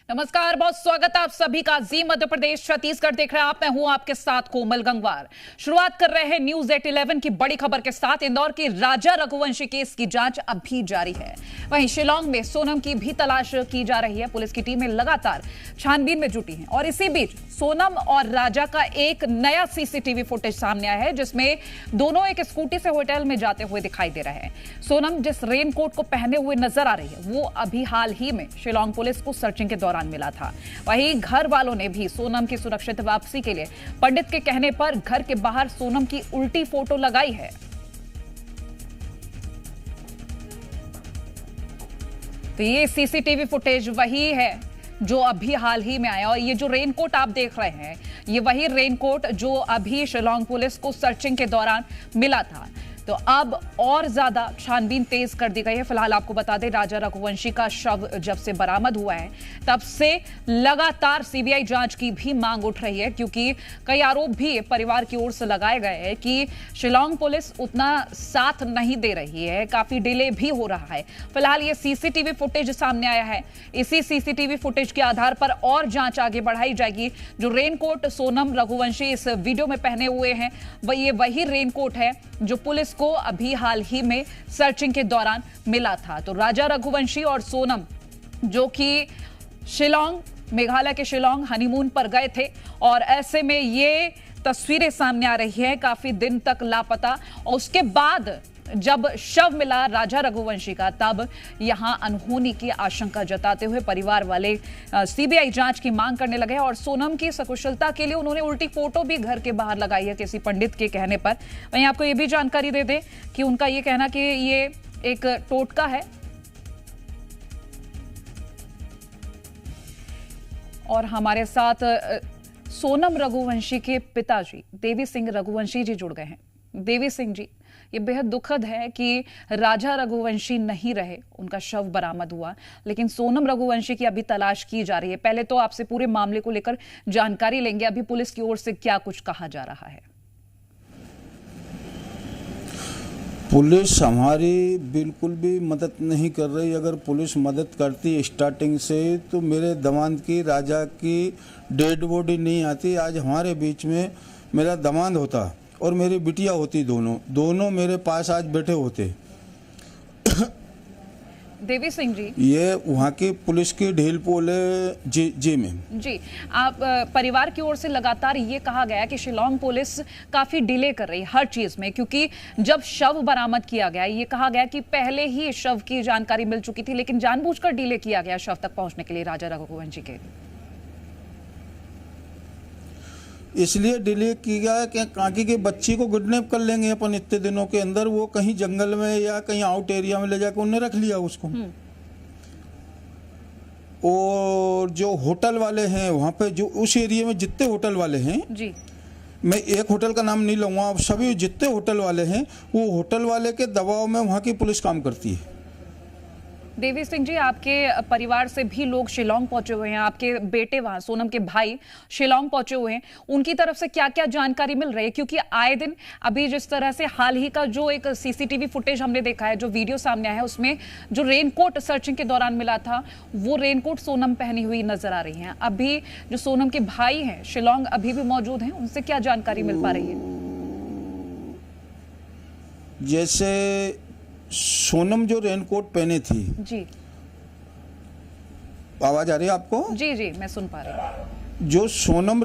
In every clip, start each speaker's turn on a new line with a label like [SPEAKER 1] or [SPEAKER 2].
[SPEAKER 1] नमस्कार, बहुत स्वागत है आप सभी का जी मध्य प्रदेश छत्तीसगढ़ देख रहे हैं आप। मैं हूं आपके साथ कोमल गंगवार। शुरुआत कर रहे हैं न्यूज 811 की बड़ी खबर के साथ। इंदौर की राजा रघुवंशी केस की जांच अभी जारी है। वहीं शिलांग में सोनम की भी तलाश की जा रही है। पुलिस की टीमें लगातार छानबीन में जुटी हैं और इसी बीच सोनम और राजा का एक नया सीसीटीवी फुटेज सामने आया है, जिसमें दोनों एक स्कूटी से होटल में जाते हुए दिखाई दे रहे हैं। सोनम जिस रेनकोट को पहने हुए नजर आ रही है, वो अभी हाल ही में शिलांग पुलिस को सर्चिंग के दौरान मिला था। वहीं घर वालों ने भी सोनम की सुरक्षित वापसी के लिए पंडित के कहने पर घर के बाहर सोनम की उल्टी फोटो लगाई है। तो ये सीसीटीवी फुटेज वही है जो अभी हाल ही में आया और ये जो रेनकोट आप देख रहे हैं, ये वही रेनकोट जो अभी शिलांग पुलिस को सर्चिंग के दौरान मिला था। तो अब और ज्यादा छानबीन तेज कर दी गई है। फिलहाल आपको बता दें, राजा रघुवंशी का शव जब से बरामद हुआ है तब से लगातार सीबीआई जांच की भी मांग उठ रही है, क्योंकि कई आरोप भी परिवार की ओर से लगाए गए हैं कि शिलांग पुलिस उतना साथ नहीं दे रही है, काफी डिले भी हो रहा है। फिलहाल ये सीसीटीवी फुटेज सामने आया है। इसी सीसीटीवी फुटेज के आधार पर और जांच आगे बढ़ाई जाएगी। जो रेनकोट सोनम रघुवंशी इस वीडियो में पहने हुए हैं, ये वही रेनकोट है जो पुलिस को अभी हाल ही में सर्चिंग के दौरान मिला था। तो राजा रघुवंशी और सोनम जो कि शिलांग, मेघालय के शिलांग हनीमून पर गए थे और ऐसे में ये तस्वीरें सामने आ रही हैं, काफी दिन तक लापता। और उसके बाद जब शव मिला राजा रघुवंशी का, तब यहां अनहोनी की आशंका जताते हुए परिवार वाले सीबीआई जांच की मांग करने लगे और सोनम की सकुशलता के लिए उन्होंने उल्टी फोटो भी घर के बाहर लगाई है किसी पंडित के कहने पर। वहीं आपको यह भी जानकारी दे दें कि उनका यह कहना कि ये एक टोटका है और हमारे साथ सोनम रघुवंशी के पिताजी देवी सिंह रघुवंशी जी जुड़ गए हैं। देवी सिंह जी, ये बेहद दुखद है कि राजा रघुवंशी नहीं रहे, उनका शव बरामद हुआ, लेकिन सोनम रघुवंशी की अभी तलाश की जा रही है। पहले तो आपसे पूरे मामले को लेकर जानकारी लेंगे, अभी पुलिस की ओर से क्या कुछ कहा जा रहा है।
[SPEAKER 2] पुलिस हमारी बिल्कुल भी मदद नहीं कर रही। अगर पुलिस मदद करती स्टार्टिंग से तो मेरे दामाद की, राजा की डेड बॉडी नहीं आती। आज हमारे बीच में मेरा दामाद होता और मेरी बिटिया होती, दोनों मेरे पास आज बैठे होते।
[SPEAKER 1] देवी सिंह जी,
[SPEAKER 2] ये वहाँ की पुलिस की ढील पोल है। जी मैम
[SPEAKER 1] जी, आप परिवार की ओर से लगातार ये कहा गया कि शिलांग पुलिस काफी डिले कर रही है हर चीज में, क्योंकि जब शव बरामद किया गया, ये कहा गया कि पहले ही शव की जानकारी मिल चुकी थी, लेकिन जानबूझकर डिले किया गया शव तक पहुंचने के लिए राजा रघुवंशी के।
[SPEAKER 2] इसलिए डिले किया गया कि काकी के बच्ची को किडनैप कर लेंगे अपन इतने दिनों के अंदर, वो कहीं जंगल में या कहीं आउट एरिया में ले जाकर उन्होंने रख लिया उसको। और जो होटल वाले हैं वहाँ पे, जो उस एरिया में जितने होटल वाले हैं जी, मैं एक होटल का नाम नहीं लूँगा, अब सभी जितने होटल वाले हैं वो होटल वाले के दबाव में वहाँ की पुलिस काम करती है।
[SPEAKER 1] देवी सिंह जी, आपके परिवार से भी लोग शिलांग पहुंचे हुए हैं, आपके बेटे वहां सोनम के भाई शिलांग पहुंचे हुए हैं, उनकी तरफ से क्या क्या जानकारी मिल रही है? क्योंकि आए दिन अभी जिस तरह से हाल ही का जो एक सीसीटीवी फुटेज हमने देखा है, जो वीडियो सामने आया है, उसमें जो रेनकोट सर्चिंग के दौरान मिला था, वो रेनकोट सोनम पहनी हुई नजर आ रही है। अभी जो सोनम के भाई हैं शिलांग अभी भी मौजूद हैं, उनसे क्या जानकारी मिल पा रही है?
[SPEAKER 2] जैसे सोनम जो रेनकोट पहने थी
[SPEAKER 1] जी,
[SPEAKER 2] आवाज आ रही है आपको?
[SPEAKER 1] जी जी, मैं सुन पा रही हूँ।
[SPEAKER 2] जो सोनम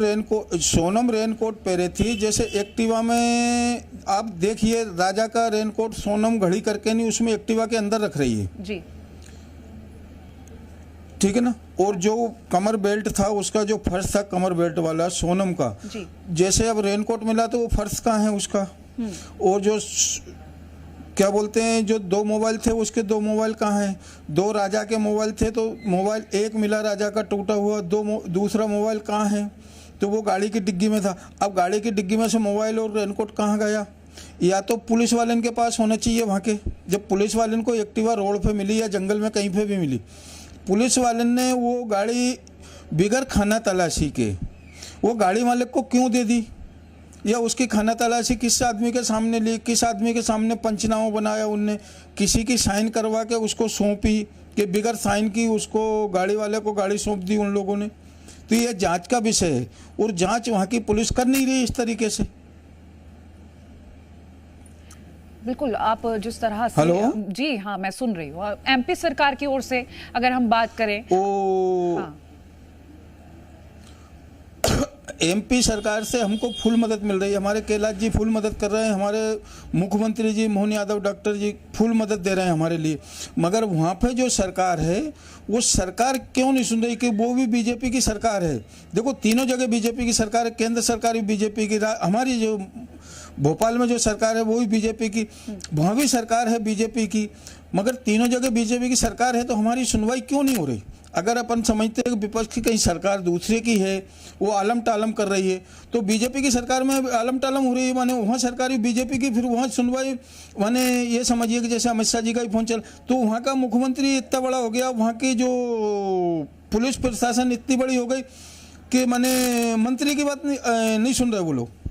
[SPEAKER 2] रेनकोट पहने थी, जैसे एक्टिवा में आप देखिए, राजा का रेनकोट सोनम घड़ी करके नहीं, उसमें एक्टिवा के अंदर रख रही है जी, ठीक है ना। और जो कमर बेल्ट था, उसका जो फर्श था कमर बेल्ट वाला सोनम का जी, जैसे अब रेनकोट मिला तो वो फर्श कहाँ है उसका। और जो क्या बोलते हैं, जो 2 मोबाइल थे उसके 2 मोबाइल कहाँ हैं? 2 राजा के मोबाइल थे तो मोबाइल एक मिला राजा का टूटा हुआ, दूसरा मोबाइल कहाँ है? तो वो गाड़ी की डिग्गी में था। अब गाड़ी की डिग्गी में से मोबाइल और रेनकोट कहाँ गया? या तो पुलिस वाले के पास होना चाहिए वहाँ के। जब पुलिस वाले को एक्टिवा रोड पे मिली या जंगल में कहीं पे भी मिली, पुलिस वाले ने वो गाड़ी बिगर खाना तलाशी के वो गाड़ी मालिक को क्यों दे दी? या उसकी खाना तलाशी किस आदमी के सामने ली, किस आदमी के सामने पंचनामा बनाया उनने, किसी की साइन करवा के उसको सौंपी, कि बिगर साइन की उसको गाड़ी वाले को गाड़ी सौंप दी उन लोगों ने। तो ये जांच का विषय है और जांच वहाँ की पुलिस कर नहीं रही इस तरीके से।
[SPEAKER 1] बिल्कुल, आप जिस तरह से
[SPEAKER 2] हेलो
[SPEAKER 1] जी हाँ, मैं सुन रही हूँ। एमपी सरकार की ओर से अगर हम बात करें हाँ।
[SPEAKER 2] एमपी सरकार से हमको फुल मदद मिल रही है, हमारे कैलाश जी फुल मदद कर रहे हैं, हमारे मुख्यमंत्री जी मोहन यादव डॉक्टर जी फुल मदद दे रहे हैं हमारे लिए। मगर वहाँ पे जो सरकार है वो सरकार क्यों नहीं सुन रही कि वो भी बीजेपी की सरकार है। देखो तीनों जगह बीजेपी की सरकार है, केंद्र सरकार भी बीजेपी की, हमारी जो भोपाल में जो सरकार है वो भी बीजेपी की, वहाँ भी सरकार है बीजेपी की। मगर तीनों जगह बीजेपी की सरकार है तो हमारी सुनवाई क्यों नहीं हो रही। अगर अपन समझते हैं कि विपक्ष की कहीं सरकार दूसरे की है, वो आलम टालम कर रही है, तो बीजेपी की सरकार में आलम टालम हो रही है, माने वहाँ सरकार ही बीजेपी की, फिर वहाँ सुनवाई, माने ये समझिए कि जैसे अमित शाह जी का ही फोन चल, तो वहाँ का मुख्यमंत्री इतना बड़ा हो गया, वहाँ की जो पुलिस प्रशासन इतनी बड़ी हो गई कि माने मंत्री की बात नहीं सुन रहे वो लोग।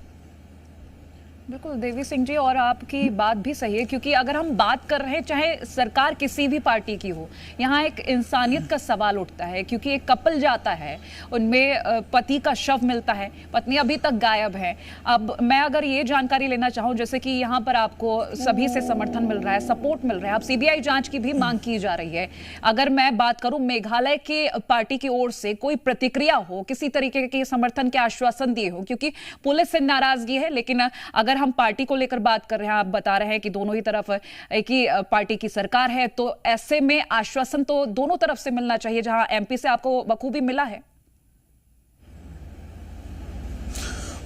[SPEAKER 1] बिल्कुल देवी सिंह जी, और आपकी बात भी सही है, क्योंकि अगर हम बात कर रहे हैं चाहे सरकार किसी भी पार्टी की हो, यहाँ एक इंसानियत का सवाल उठता है। क्योंकि एक कपल जाता है, उनमें पति का शव मिलता है, पत्नी अभी तक गायब है। अब मैं अगर ये जानकारी लेना चाहूँ, जैसे कि यहाँ पर आपको सभी से समर्थन मिल रहा है, सपोर्ट मिल रहा है, अब सीबीआई जांच की भी मांग की जा रही है। अगर मैं बात करूँ मेघालय के पार्टी की ओर से कोई प्रतिक्रिया हो, किसी तरीके के समर्थन के आश्वासन दिए हो, क्योंकि पुलिस से नाराजगी है, लेकिन अगर हम पार्टी को लेकर बात कर रहे हैं, आप बता रहे हैं कि दोनों ही तरफ एक ही पार्टी की सरकार है, तो ऐसे में आश्वासन तो दोनों तरफ से मिलना चाहिए, जहां एमपी से आपको बखूबी मिला है।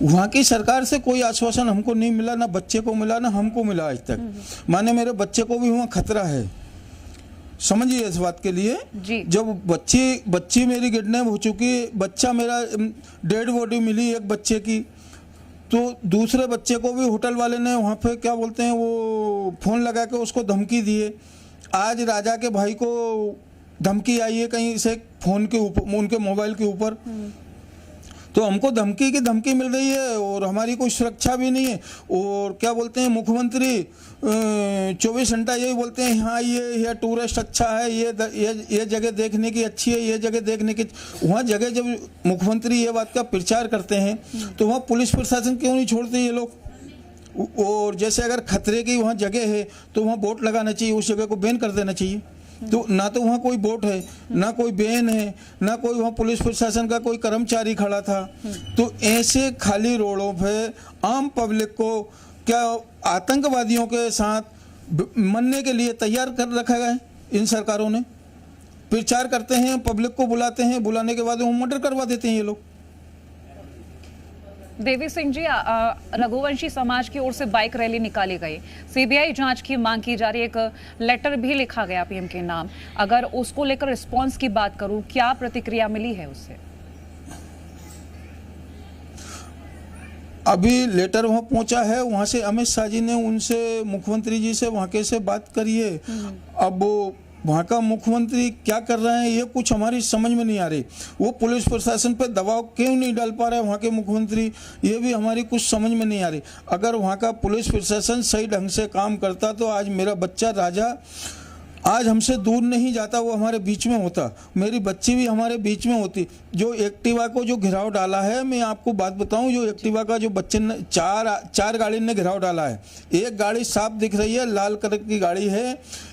[SPEAKER 2] वहाँ की सरकार से कोई आश्वासन हमको नहीं मिला, ना बच्चे को मिला ना हमको मिला आज तक। माने मेरे बच्चे को भी वहाँ खतरा है, समझिए इस बात के लिए। जब बच्ची मेरी किडनैप हो चुकी, बच्चा मेरा डेड बॉडी मिली एक बच्चे की, तो दूसरे बच्चे को भी होटल वाले ने वहाँ पे क्या बोलते हैं वो फ़ोन लगा के उसको धमकी दिए। आज राजा के भाई को धमकी आई है कहीं से फ़ोन के ऊपर, उनके मोबाइल के ऊपर, तो हमको धमकी की धमकी मिल रही है और हमारी कोई सुरक्षा भी नहीं है। और क्या बोलते हैं मुख्यमंत्री 24 घंटा यही बोलते हैं, हाँ ये टूरिस्ट अच्छा है, ये जगह देखने की अच्छी है, ये जगह देखने की। वहाँ जगह जब मुख्यमंत्री ये बात का प्रचार करते हैं तो वहाँ पुलिस प्रशासन क्यों नहीं छोड़ते ये लोग। और जैसे अगर खतरे की वहाँ जगह है तो वहाँ बोर्ड लगाना चाहिए, उस जगह को बैन कर देना चाहिए। तो ना तो वहाँ कोई बोट है, ना कोई बैन है, ना कोई वहाँ पुलिस प्रशासन का कोई कर्मचारी खड़ा था। तो ऐसे खाली रोडों पे आम पब्लिक को क्या आतंकवादियों के साथ मरने के लिए तैयार कर रखा गया है। इन सरकारों ने प्रचार करते हैं, पब्लिक को बुलाते हैं, बुलाने के बाद वो मर्डर करवा देते हैं ये लोग।
[SPEAKER 1] देवी सिंह जी, रघुवंशी समाज की ओर से बाइक रैली निकाली गई, सीबीआई जांच की मांग की जा रही है, एक लेटर भी लिखा गया पीएम के नाम। अगर उसको लेकर रिस्पांस की बात करूं, क्या प्रतिक्रिया मिली है उससे?
[SPEAKER 2] अभी लेटर वहाँ पहुंचा है, वहाँ से अमित शाह जी ने उनसे मुख्यमंत्री जी से वहाँ के से बात करी है। अब वहाँ का मुख्यमंत्री क्या कर रहे हैं ये कुछ हमारी समझ में नहीं आ रही। वो पुलिस प्रशासन पर दबाव क्यों नहीं डाल पा रहे वहाँ के मुख्यमंत्री, ये भी हमारी कुछ समझ में नहीं आ रही। अगर वहाँ का पुलिस प्रशासन सही ढंग से काम करता तो आज मेरा बच्चा राजा आज हमसे दूर नहीं जाता, वो हमारे बीच में होता, मेरी बच्ची भी हमारे बीच में होती। जो एक्टिवा को जो घिराव डाला है, मैं आपको बात बताऊं, जो एक्टिवा का जो बच्चे ने चार गाड़ी ने घिराव डाला है। एक गाड़ी साफ दिख रही है, लाल कलर की गाड़ी है,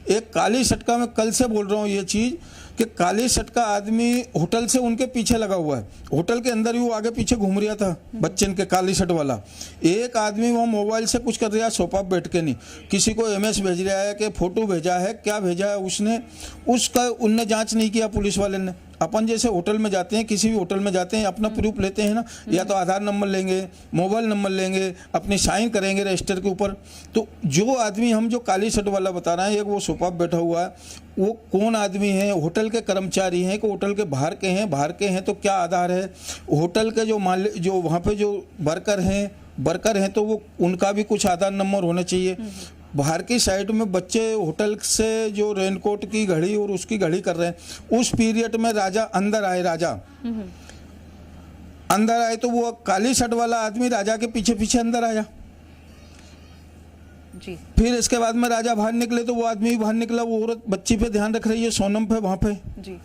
[SPEAKER 2] एक काली सटका, मैं कल से बोल रहा हूँ ये चीज़ कि काली सटका आदमी होटल से उनके पीछे लगा हुआ है, होटल के अंदर ही वो आगे पीछे घूम रहा था बच्चन के काली शर्ट वाला। एक आदमी वहाँ मोबाइल से कुछ कर रहा है, सोफा बैठ के नहीं, किसी को एमएस भेज रहा है कि फोटो भेजा है, क्या भेजा है उसने, उसका उनने जांच नहीं किया पुलिस वाले ने। अपन जैसे होटल में जाते हैं, किसी भी होटल में जाते हैं, अपना प्रूफ लेते हैं ना, या तो आधार नंबर लेंगे, मोबाइल नंबर लेंगे, अपनी साइन करेंगे रजिस्टर के ऊपर। तो जो आदमी हम जो काली शर्ट वाला बता रहे हैं, एक वो सोफा बैठा हुआ है, वो कौन आदमी है? होटल के कर्मचारी हैं कि होटल के बाहर के हैं? बाहर के हैं तो क्या आधार है? होटल के जो मालिक, जो वहाँ पे जो वर्कर हैं तो वो उनका भी कुछ आधार नंबर होना चाहिए। बाहर की साइड में बच्चे होटल से जो रेनकोट की घड़ी और उसकी घड़ी कर रहे हैं, उस पीरियड में राजा अंदर आए, अंदर आए तो वो काली शर्ट वाला आदमी राजा के पीछे पीछे अंदर आया।
[SPEAKER 1] जी।
[SPEAKER 2] फिर इसके बाद में राजा बाहर निकले तो वो आदमी भी बाहर निकला, वो औरत बच्ची पे ध्यान रख रही है, सोनम पे वहाँ पे
[SPEAKER 1] जी।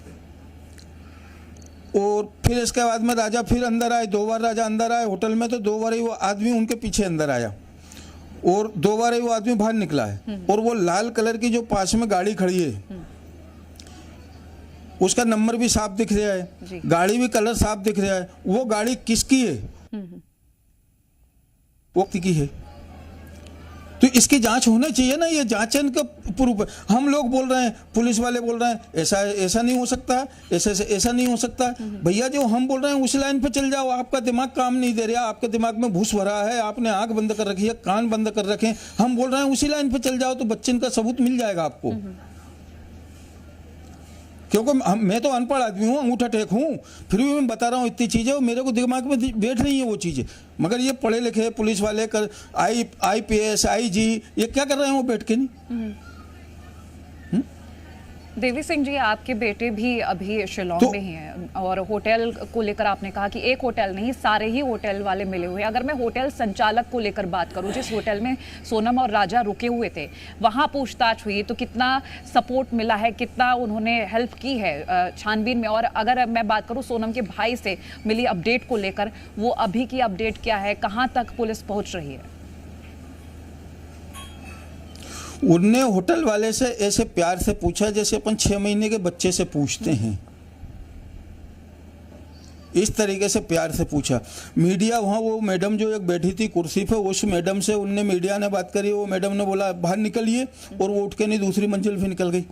[SPEAKER 2] और फिर इसके बाद में राजा फिर अंदर आए, 2 बार राजा अंदर आए होटल में, तो 2 बार ही वो आदमी उनके पीछे अंदर आया और 2 बार ही वो आदमी बाहर निकला है। और वो लाल कलर की जो पास में गाड़ी खड़ी है उसका नंबर भी साफ दिख रहा है, गाड़ी भी कलर साफ दिख रहा है। वो गाड़ी किसकी है? वो की है। तो इसकी जांच होनी चाहिए ना, ये जांचन का प्रूफ है। हम लोग बोल रहे हैं, पुलिस वाले बोल रहे हैं ऐसा नहीं हो सकता, ऐसा नहीं हो सकता। भैया जो हम बोल रहे हैं उसी लाइन पे चल जाओ। आपका दिमाग काम नहीं दे रहा, आपके दिमाग में भूस भरा है, आपने आंख बंद कर रखी है, कान बंद कर रखे हैं। हम बोल रहे हैं उसी लाइन पे चल जाओ तो बच्चन का सबूत मिल जाएगा आपको। क्योंकि मैं तो अनपढ़ आदमी हूँ, अंगूठा टेक हूँ, फिर भी मैं बता रहा हूँ इतनी चीज़ें और मेरे को दिमाग में बैठ रही है वो चीज़ें। मगर ये पढ़े लिखे पुलिस वाले कर IPS IG ये क्या कर रहे हैं वो बैठ के नहीं।
[SPEAKER 1] देवी सिंह जी, आपके बेटे भी अभी शिलोंग में ही हैं और होटल को लेकर आपने कहा कि एक होटल नहीं, सारे ही होटल वाले मिले हुए हैं। अगर मैं होटल संचालक को लेकर बात करूं, जिस होटल में सोनम और राजा रुके हुए थे, वहां पूछताछ हुई तो कितना सपोर्ट मिला है, कितना उन्होंने हेल्प की है छानबीन में? और अगर मैं बात करूं सोनम के भाई से मिली अपडेट को लेकर, वो अभी की अपडेट क्या है, कहाँ तक पुलिस पहुंच रही है?
[SPEAKER 2] उनने होटल वाले से ऐसे प्यार से पूछा जैसे अपन 6 महीने के बच्चे से पूछते हैं, इस तरीके से प्यार से पूछा। मीडिया वहाँ वो मैडम जो एक बैठी थी कुर्सी पे, उस मैडम से उनने मीडिया ने बात करी। वो मैडम ने बोला बाहर निकलिए, और वो उठ के नहीं दूसरी मंजिल पे निकल गई।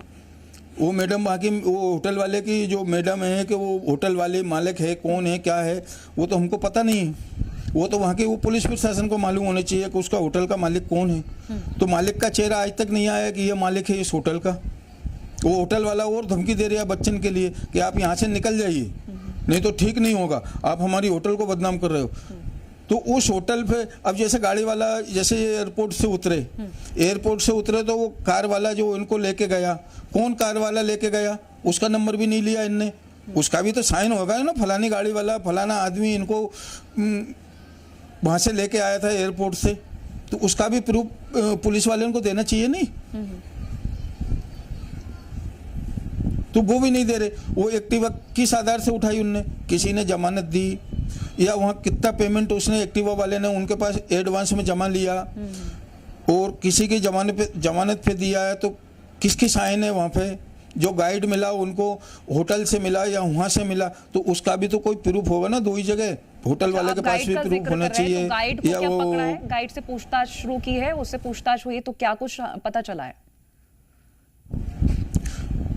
[SPEAKER 2] वो मैडम वहाँ की, वो होटल वाले की जो मैडम है कि वो होटल वाले मालिक है, कौन है क्या है वो तो हमको पता नहीं है। वो तो वहाँ के वो पुलिस प्रशासन को मालूम होना चाहिए कि उसका होटल का मालिक कौन है। तो मालिक का चेहरा आज तक नहीं आया कि ये मालिक है इस होटल का। वो होटल वाला और धमकी दे रहा है बच्चन के लिए कि आप यहाँ से निकल जाइए, नहीं तो ठीक नहीं होगा, आप हमारी होटल को बदनाम कर रहे हो। तो उस होटल पे अब जैसे गाड़ी वाला जैसे एयरपोर्ट से उतरे तो वो कार वाला जो इनको लेके गया, कौन कार वाला लेके गया उसका नंबर भी नहीं लिया इनने। उसका भी तो साइन होगा ना, फलानी गाड़ी वाला फलाना आदमी इनको वहाँ से लेके आया था एयरपोर्ट से, तो उसका भी प्रूफ पुलिस वाले उनको देना चाहिए नहीं। तो वो भी नहीं दे रहे। वो एक्टिवा किस आधार से उठाई उनने? किसी ने जमानत दी या वहाँ कितना पेमेंट उसने एक्टिवा वाले ने उनके पास एडवांस में जमा लिया, और किसी की जमानत पे दिया है तो किसकी साइन है वहाँ पे? जो गाइड मिला उनको होटल से मिला या वहाँ से मिला, तो उसका भी तो कोई प्रूफ होगा ना। 2 ही जगह होटल वाले के पास भी प्रूफ होना चाहिए।
[SPEAKER 1] तो गाइड को क्या पकड़ा है? गाइड से पूछताछ शुरू की है, उससे पूछताछ हुई तो क्या कुछ पता चला है?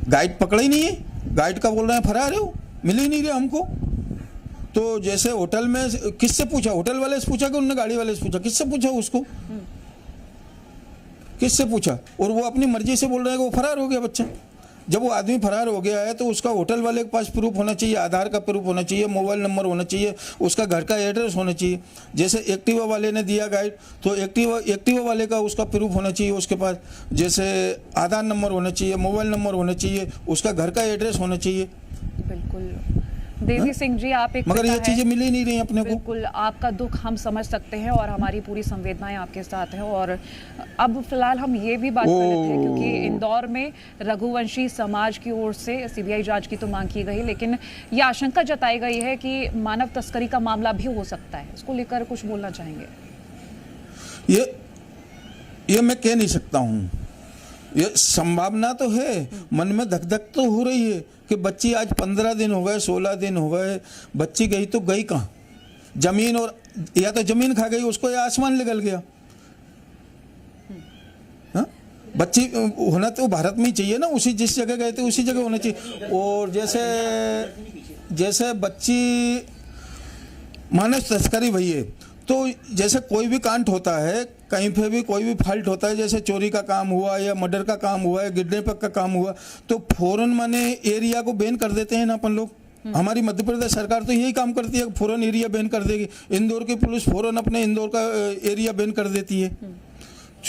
[SPEAKER 2] गाइड पकड़ा ही नहीं है। गाइड का बोल रहे हैं फरार है, वो मिल ही नहीं रहा हमको। तो जैसे होटल में किससे पूछा? होटल वाले से पूछा कि उन्होंने गाड़ी वाले से पूछा? किससे पूछा उसको? किससे पूछा? और वो अपनी मर्जी से बोल रहे हैं कि वो फरार हो गया बच्चा। जब वो आदमी फरार हो गया है तो उसका होटल वाले के पास प्रूफ होना चाहिए, आधार का प्रूफ होना चाहिए, मोबाइल नंबर होना चाहिए, उसका घर का एड्रेस होना चाहिए। जैसे एक्टिवा वाले ने दिया गाइड तो एक्टिवा वाले का उसका प्रूफ होना चाहिए उसके पास। जैसे आधार नंबर होना चाहिए, मोबाइल नंबर होना चाहिए, उसका घर का एड्रेस होना चाहिए।
[SPEAKER 1] बिल्कुल देवी सिंह जी, आप एक
[SPEAKER 2] मगर ये चीजें मिल ही नहीं रही अपने को।
[SPEAKER 1] बिल्कुल आपका दुख हम समझ सकते हैं और हमारी पूरी संवेदनाएं आपके साथ हैं। और अब फिलहाल हम ये भी बात कर रहे थे क्योंकि इंदौर में रघुवंशी समाज की ओर से CBI जांच की तो मांग की गई, लेकिन ये आशंका जताई गई है कि मानव तस्करी का मामला भी हो सकता है। इसको लेकर कुछ बोलना चाहेंगे?
[SPEAKER 2] ये मैं कह नहीं सकता हूँ। ये संभावना तो है, मन में धक धक तो हो रही है कि बच्ची आज 15 दिन हो गए, 16 दिन हो गए, बच्ची गई तो गई कहाँ? जमीन, और या तो जमीन खा गई उसको या आसमान निकल गया। हाँ? बच्ची होना तो भारत में ही चाहिए ना, उसी जिस जगह गए थे उसी जगह होना चाहिए। और जैसे बच्ची मानव तस्करी भई है, तो जैसे कोई भी कांड होता है, कहीं पे भी कोई भी फॉल्ट होता है, जैसे चोरी का काम हुआ या मर्डर का काम हुआ है, किडनैप का काम हुआ, तो फौरन माने एरिया को बैन कर देते हैं ना अपन लोग। हमारी मध्य प्रदेश सरकार तो यही काम करती है, फौरन एरिया बैन कर देगी। इंदौर की पुलिस फौरन अपने इंदौर का एरिया बैन कर देती है।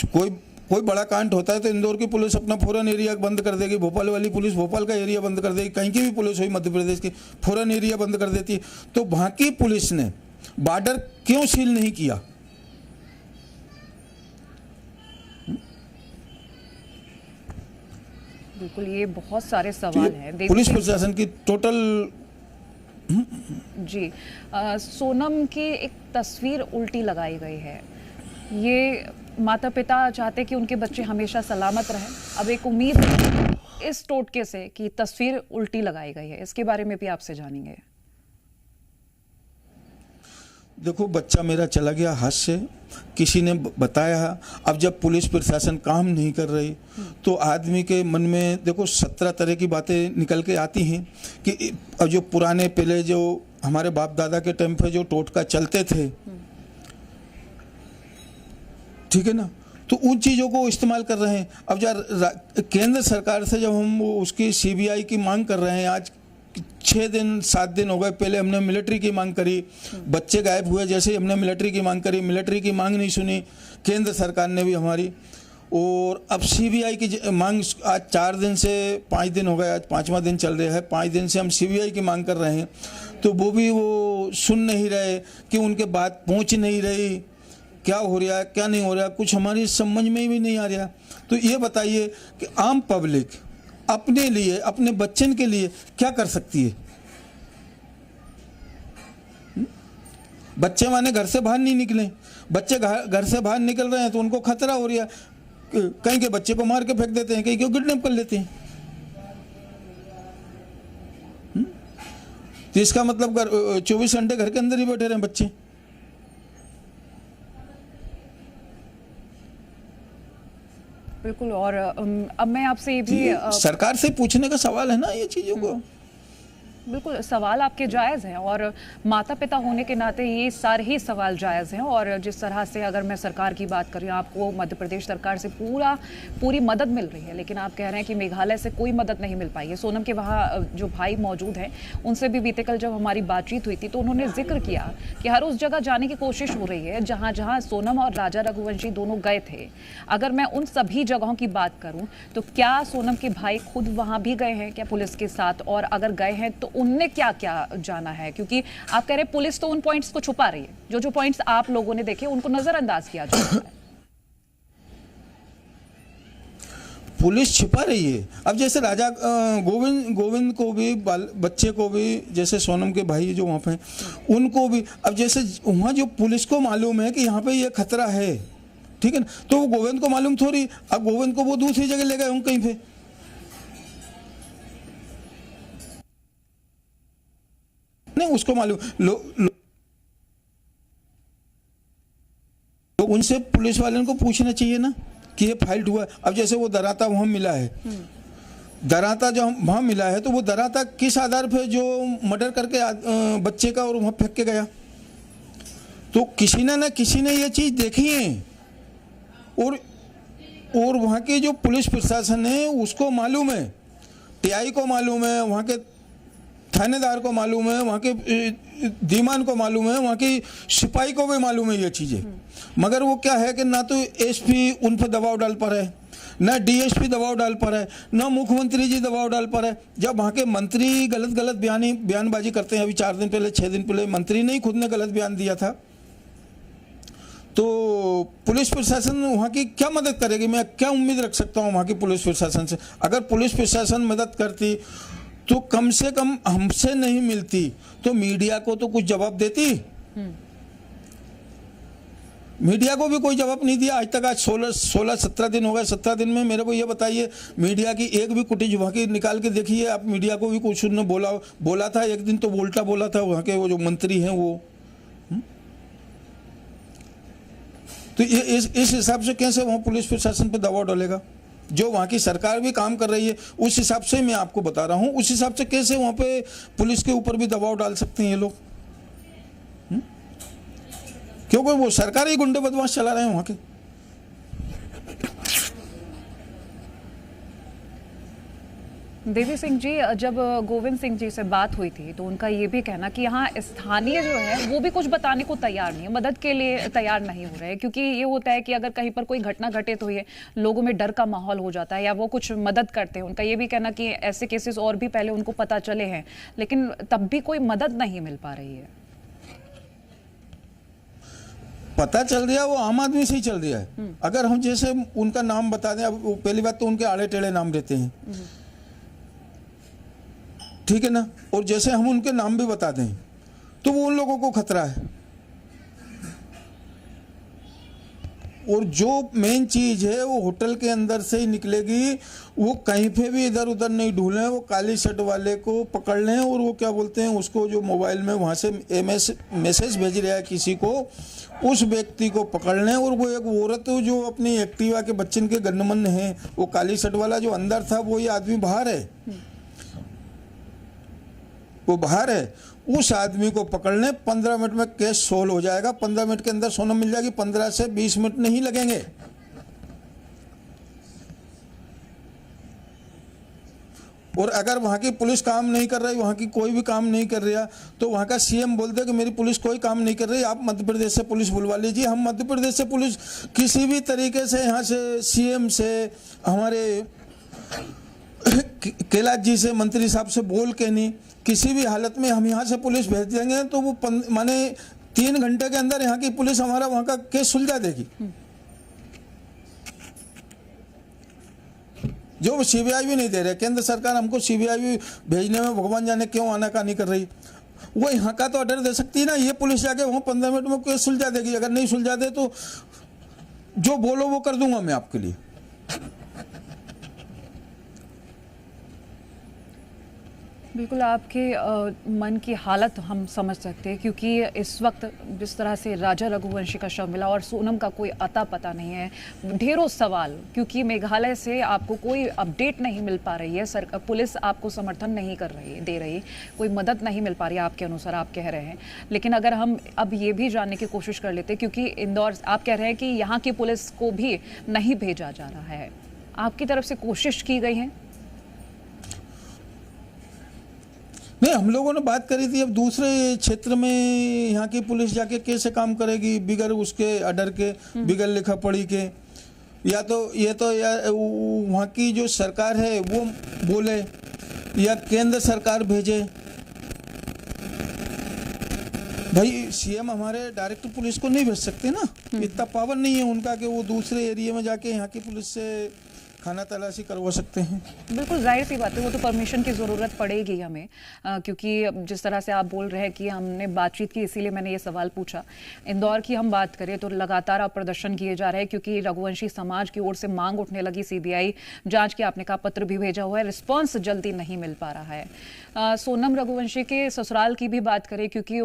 [SPEAKER 2] कोई बड़ा कांड होता है तो इंदौर की पुलिस अपना फौरन एरिया बंद कर देगी, भोपाल वाली पुलिस भोपाल का एरिया बंद कर देगी, कहीं की भी पुलिस हुई मध्य प्रदेश की फौरन एरिया बंद कर देती है। तो वहाँ की पुलिस ने बॉर्डर क्यों सील नहीं किया?
[SPEAKER 1] बिल्कुल, ये बहुत सारे सवाल हैं।
[SPEAKER 2] पुलिस प्रशासन की टोटल
[SPEAKER 1] जी सोनम की एक तस्वीर उल्टी लगाई गई है। ये माता पिता चाहते कि उनके बच्चे हमेशा सलामत रहें। अब एक उम्मीद है इस टोटके से कि तस्वीर उल्टी लगाई गई है, इसके बारे में भी आपसे जानेंगे।
[SPEAKER 2] देखो, बच्चा मेरा चला गया हाथ से, किसी ने बताया। अब जब पुलिस प्रशासन काम नहीं कर रही तो आदमी के मन में देखो 17 तरह की बातें निकल के आती हैं कि जो पुराने पहले जो हमारे बाप दादा के टाइम पे जो टोटका चलते थे, ठीक है ना, तो उन चीज़ों को इस्तेमाल कर रहे हैं। अब जब केंद्र सरकार से जब हम उसकी सीबीआई की मांग कर रहे हैं, आज 6 दिन 7 दिन हो गए, पहले हमने मिलिट्री की मांग करी, बच्चे गायब हुए, जैसे हमने मिलिट्री की मांग करी, मिलिट्री की मांग नहीं सुनी केंद्र सरकार ने भी हमारी। और अब सीबीआई की मांग आज 4 दिन से 5 दिन हो गए, आज 5वां दिन चल रहा है, 5 दिन से हम सीबीआई की मांग कर रहे हैं, तो वो भी वो सुन नहीं रहे कि उनके बात पहुंच नहीं रही, क्या हो रहा है क्या नहीं हो रहा, कुछ हमारी समझ में भी नहीं आ रहा। तो ये बताइए कि आम पब्लिक अपने लिए, अपने बच्चन के लिए क्या कर सकती है? बच्चे माने घर से बाहर नहीं निकले, बच्चे घर से बाहर निकल रहे हैं तो उनको खतरा हो रहा है, कहीं के बच्चे को मार के फेंक देते हैं, कहीं को किडनैप कर लेते हैं। तो इसका मतलब 24 घंटे घर के अंदर ही बैठे रहे बच्चे।
[SPEAKER 1] बिल्कुल। और अब मैं आपसे ये भी
[SPEAKER 2] सरकार से पूछने का सवाल है ना ये चीजों को।
[SPEAKER 1] बिल्कुल, सवाल आपके जायज़ हैं और माता पिता होने के नाते ये सारे ही सवाल जायज़ हैं। और जिस तरह से अगर मैं सरकार की बात करूँ, आपको मध्य प्रदेश सरकार से पूरी मदद मिल रही है, लेकिन आप कह रहे हैं कि मेघालय से कोई मदद नहीं मिल पाई है। सोनम के वहाँ जो भाई मौजूद हैं उनसे भी बीते कल जब हमारी बातचीत हुई थी तो उन्होंने जिक्र किया कि हर उस जगह जाने की कोशिश हो रही है जहाँ जहाँ सोनम और राजा रघुवंशी दोनों गए थे। अगर मैं उन सभी जगहों की बात करूँ तो क्या सोनम के भाई खुद वहाँ भी गए हैं क्या पुलिस के साथ, और अगर गए हैं तो उनने क्या क्या जाना है? क्योंकि आप कह रहे हैं पुलिस तो उन पॉइंट्स को छुपा रही है, जो पॉइंट्स आप लोगों ने देखे उनको नजरअंदाज किया जा रहा है।
[SPEAKER 2] पुलिस छिपा रही है। अब जैसे राजा गोविंद को भी, बच्चे को भी, जैसे सोनम के भाई जो वहाँ पे उनको भी, अब जैसे वहाँ जो पुलिस को मालूम है कि यहाँ पे ये खतरा है, ठीक है ना, तो वो गोविंद को मालूम थोड़ी, अब गोविंद को वो दूसरी जगह ले गए होंगे कहीं पे, नहीं उसको मालूम। उनसे पुलिस वालों को पूछना चाहिए ना कि ये फाइल हुआ। अब जैसे वो दराता वहां मिला है, दराता जो वहां मिला है, तो वो दराता किस आधार पे जो मर्डर करके बच्चे का और वहां फेंक के गया, तो किसी ने ये चीज देखी है। और वहां के जो पुलिस प्रशासन है उसको मालूम है, टीआई को मालूम है, वहां के थानेदार को मालूम है, वहाँ के दीवान को मालूम है, वहाँ की सिपाही को भी मालूम है ये चीज़ें। मगर वो क्या है कि ना तो एसपी उन पर दबाव डाल पा रहे, ना डीएसपी दबाव डाल पा रहे, ना मुख्यमंत्री जी दबाव डाल पा रहे। जब वहाँ के मंत्री गलत बयानबाजी करते हैं, अभी 4 दिन पहले 6 दिन पहले मंत्री ने ही खुद ने गलत बयान दिया था, तो पुलिस प्रशासन वहाँ की क्या मदद करेगी? मैं क्या उम्मीद रख सकता हूँ वहाँ की पुलिस प्रशासन से? अगर पुलिस प्रशासन मदद करती तो कम से कम हमसे नहीं मिलती तो मीडिया को तो कुछ जवाब देती। मीडिया को भी कोई जवाब नहीं दिया आज तक। आज 16-17 दिन हो गए। 17 दिन में मेरे को ये बताइए, मीडिया की एक भी कुटी वहाँ की निकाल के देखिए आप। मीडिया को भी कुछ उन्होंने बोला था एक दिन, तो उल्टा बोला था वहाँ के वो जो मंत्री हैं वो। तो इस हिसाब से कैसे वहाँ पुलिस प्रशासन पर दबाव डालेगा? जो वहाँ की सरकार भी काम कर रही है उस हिसाब से मैं आपको बता रहा हूँ, उस हिसाब से कैसे वहाँ पे पुलिस के ऊपर भी दबाव डाल सकते हैं ये लोग? क्योंकि वो सरकार ही गुंडे बदमाश चला रहे हैं वहाँ के।
[SPEAKER 1] देवी सिंह जी, जब गोविंद सिंह जी से बात हुई थी तो उनका ये भी कहना कि यहाँ स्थानीय जो है वो भी कुछ बताने को तैयार नहीं है, मदद के लिए तैयार नहीं हो रहे, क्योंकि ये होता है कि अगर कहीं पर कोई घटना घटे तो ये लोगों में डर का माहौल हो जाता है या वो कुछ मदद करते हैं। उनका ये भी कहना कि ऐसे केसेस और भी पहले उनको पता चले हैं, लेकिन तब भी कोई मदद नहीं मिल पा रही है।
[SPEAKER 2] पता चल रहा है वो आम आदमी से ही चल रहा है। अगर हम जैसे उनका नाम बता दें, अब पहली बात तो उनके आड़े टेढ़े नाम रहते हैं, ठीक है ना, और जैसे हम उनके नाम भी बता दें तो वो उन लोगों को खतरा है। और जो मेन चीज है वो होटल के अंदर से ही निकलेगी, वो कहीं पे भी इधर उधर नहीं ढूंढें, वो काली शर्ट वाले को पकड़ लें और वो क्या बोलते हैं उसको, जो मोबाइल में वहाँ से मैसेज भेज रहा है किसी को, उस व्यक्ति को पकड़ लें। और वो एक औरत जो अपनी एक्टिवा के बच्चन के गनमन है, वो काली शर्ट वाला जो अंदर था वो ये आदमी बाहर है, वो बाहर है, उस आदमी को पकड़ लें। 15 मिनट में केस सोल्व हो जाएगा, 15 मिनट के अंदर सोना मिल जाएगी, 15 से 20 मिनट नहीं लगेंगे। और अगर वहां की पुलिस काम नहीं कर रही, वहां की कोई भी काम नहीं कर रहा, तो वहां का सीएम बोलते कि मेरी पुलिस कोई काम नहीं कर रही, आप मध्य प्रदेश से पुलिस बुलवा लीजिए। हम मध्य प्रदेश से पुलिस किसी भी तरीके से, यहाँ से सीएम से, हमारे कैलाश जी से, मंत्री साहब से बोल के नहीं, किसी भी हालत में हम यहाँ से पुलिस भेज देंगे तो वो माने 3 घंटे के अंदर यहाँ की पुलिस हमारा वहाँ का केस सुलझा देगी। जो सीबीआई भी नहीं दे रहे, केंद्र सरकार हमको सीबीआई भी भेजने में भगवान जाने क्यों आनाकानी कर रही, वो यहाँ का तो ऑर्डर दे सकती है ना, ये पुलिस जाके वहाँ 15 मिनट में केस सुलझा देगी। अगर नहीं सुलझा दे तो जो बोलो वो कर दूंगा मैं आपके लिए।
[SPEAKER 1] बिल्कुल आपके मन की हालत हम समझ सकते हैं, क्योंकि इस वक्त जिस तरह से राजा रघुवंशी का शव मिला और सोनम का कोई अता पता नहीं है, ढेरों सवाल, क्योंकि मेघालय से आपको कोई अपडेट नहीं मिल पा रही है, पुलिस आपको समर्थन नहीं कर रही दे रही, कोई मदद नहीं मिल पा रही है आपके अनुसार, आप कह रहे हैं। लेकिन अगर हम अब ये भी जानने की कोशिश कर लेते, क्योंकि इंदौर, आप कह रहे हैं कि यहाँ की पुलिस को भी नहीं भेजा जा रहा है, आपकी तरफ से कोशिश की गई है?
[SPEAKER 2] नहीं, हम लोगों ने बात करी थी, अब दूसरे क्षेत्र में यहाँ की पुलिस जाके कैसे काम करेगी बिगर उसके ऑर्डर के, बिगर लिखा पढ़ी के, या तो ये तो या वहाँ की जो सरकार है वो बोले या केंद्र सरकार भेजे। भाई सीएम हमारे डायरेक्ट पुलिस को नहीं भेज सकते ना, इतना पावर नहीं है उनका कि वो दूसरे एरिया में जाके यहाँ की पुलिस से खाना तलाशी करवा सकते हैं।
[SPEAKER 1] बिल्कुल जाहिर सी बात है, वो तो परमिशन की ज़रूरत पड़ेगी हमें, क्योंकि जिस तरह से आप बोल रहे हैं कि हमने बातचीत की, इसीलिए मैंने ये सवाल पूछा। इंदौर की हम बात करें तो लगातार आप प्रदर्शन किए जा रहे हैं, क्योंकि रघुवंशी समाज की ओर से मांग उठने लगी सीबीआई जांच की, आपने कहा पत्र भी भेजा हुआ है, रिस्पॉन्स जल्दी नहीं मिल पा रहा है। सोनम रघुवंशी के ससुराल की भी बात करें, क्योंकि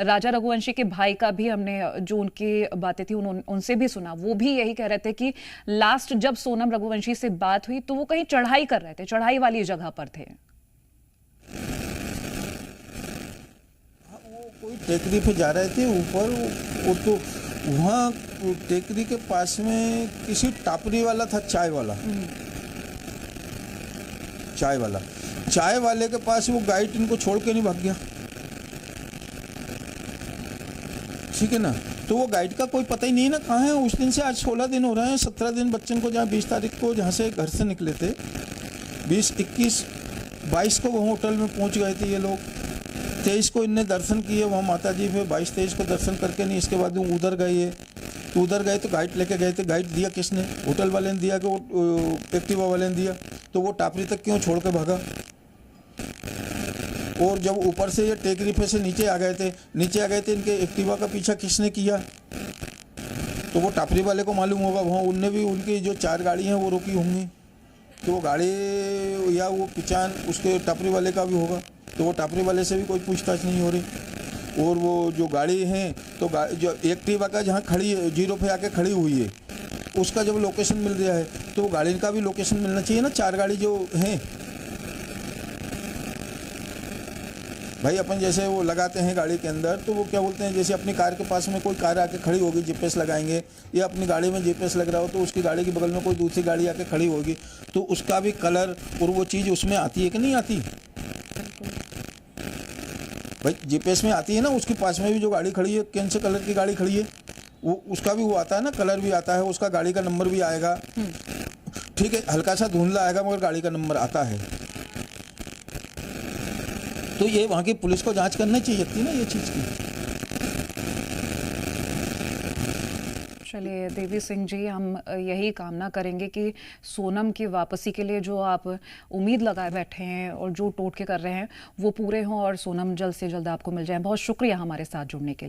[SPEAKER 1] राजा रघुवंशी के भाई का भी हमने जो उनकी बातें थी उनसे भी सुना, वो भी यही कह रहे थे कि लास्ट जब सोनम रघुवंशी से बात हुई तो वो कहीं चढ़ाई कर रहे थे, चढ़ाई वाली जगह पर थे।
[SPEAKER 2] वो कोई टेकरी पे जा रहे थे ऊपर, वो तो वहाँ टेकरी के पास में किसी टापरी वाला था, चाय वाला, चाय वाले के पास वो गाइड इनको छोड़ के नहीं भाग गया, ठीक है ना। तो वो गाइड का कोई पता ही नहीं ना कहाँ है। उस दिन से आज 16 दिन हो रहे हैं, 17 दिन बच्चन को, जहाँ 20 तारीख को जहाँ से घर से निकले थे, 20, 21, 22 को वहाँ होटल में पहुँच गए थे ये लोग, 23 को इनने दर्शन किए वहाँ माता जी पे, 22, 23 को दर्शन करके नहीं, इसके बाद वो उधर गए, तो उधर गए तो गाइड लेके गए थे। गाइड दिया किसने? होटल वाले ने दिया कि वो एक्टिवा वाले ने दिया, तो वो टापरी तक क्यों छोड़ के भागा? और जब ऊपर से ये टेकरी पे से नीचे आ गए थे, इनके एक्टिवा का पीछा किसने किया? तो वो टापरी वाले को मालूम होगा, वहाँ उनने भी उनकी जो 4 गाड़ी हैं वो रोकी होंगी, तो वो गाड़ी या वो पहचान उसके टापरी वाले का भी होगा, तो वो टापरी वाले से भी कोई पूछताछ नहीं हो रही। और वो जो गाड़ी है, तो जो एक्टिवा का जहाँ खड़ी है, 0 पे आके खड़ी हुई है, उसका जब लोकेशन मिल रहा है तो वो गाड़ी का भी लोकेशन मिलना चाहिए ना। 4 गाड़ी जो हैं भाई, अपन जैसे वो लगाते हैं गाड़ी के अंदर, तो वो क्या बोलते हैं, जैसे अपनी कार के पास में कोई कार आके खड़ी होगी, जीपीएस लगाएंगे, या अपनी गाड़ी में जीपीएस लग रहा हो तो उसकी गाड़ी के बगल में कोई दूसरी गाड़ी आके खड़ी होगी, तो उसका भी कलर और वो चीज़ उसमें आती है कि नहीं आती? भाई जीपीएस में आती है ना, उसके पास में भी जो गाड़ी खड़ी है, कौन से कलर की गाड़ी खड़ी है, वो उसका भी वो आता है ना, कलर भी आता है, उसका गाड़ी का नंबर भी आएगा, ठीक है, हल्का सा धुंधला आएगा मगर गाड़ी का नंबर आता है। तो ये वहाँ की पुलिस को जांच करनी चाहिए थी ना ये चीज़ की।
[SPEAKER 1] चलिए देवी सिंह जी, हम यही कामना करेंगे कि सोनम की वापसी के लिए जो आप उम्मीद लगाए बैठे हैं और जो टोटके कर रहे हैं वो पूरे हों और सोनम जल्द से जल्द आपको मिल जाए। बहुत शुक्रिया हमारे साथ जुड़ने के लिए।